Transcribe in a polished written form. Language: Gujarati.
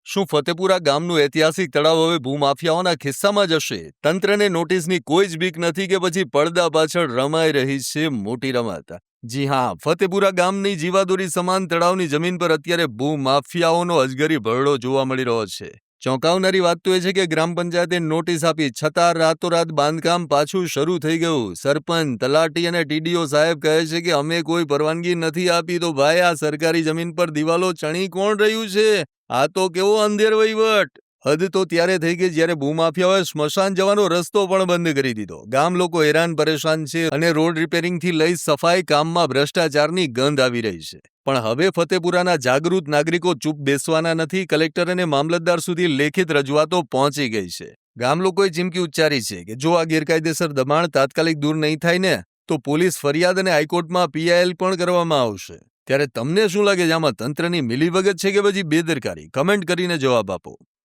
શું ફતેપુરા ગામનું ઐતિહાસિક તળાવ હવે ભૂમાફિયાઓના ખિસ્સામાં જશે? તંત્રને નોટિસની કોઈ જ બીક નથી કે પછી પડદા પાછળ રમાઈ રહી છે મોટી રમત? જી હા, ફતેપુરા ગામની જીવાદોરી સમાન તળાવની જમીન પર અત્યારે ભૂમાફિયાઓનો અજગરી ભરડો જોવા મળી રહ્યો છે. ચોંકાવનારી વાત તો એ છે કે ગ્રામ પંચાયતે નોટિસ આપી છતાં રાતોરાત બાંધકામ પાછું શરૂ થઈ ગયું. સરપંચ, તલાટી અને ટીડીઓ સાહેબ કહે છે કે અમે કોઈ પરવાનગી નથી આપી. તો ભાઈ, આ સરકારી જમીન પર દિવાલો ચણી કોણ રહ્યું છે? આ તો કેવો અંધેર વહીવટ! હદ તો ત્યારે થઈ ગઈ જ્યારે ભૂમાફિયાઓએ સ્મશાન જવાનો રસ્તો પણ બંધ કરી દીધો. ગામ લોકો હેરાન પરેશાન છે અને રોડ રિપેરિંગથી લઈ સફાઈ કામમાં ભ્રષ્ટાચારની ગંધ આવી રહી છે. પણ હવે ફતેપુરાના જાગૃત નાગરિકો ચૂપ બેસવાના નથી. કલેક્ટર અને મામલતદાર સુધી લેખિત રજૂઆતો પહોંચી ગઈ છે. ગામ લોકોએ ચીમકી ઉચ્ચારી છે કે જો આ ગેરકાયદેસર દબાણ તાત્કાલિક દૂર નહીં થાય ને તો પોલીસ ફરિયાદ અને હાઈકોર્ટમાં પીઆઈએલ પણ કરવામાં આવશે. ત્યારે તમને શું લાગે છે, આમાં તંત્રની મિલીભગત છે કે પછી બેદરકારી? કમેન્ટ કરીને જવાબ આપો.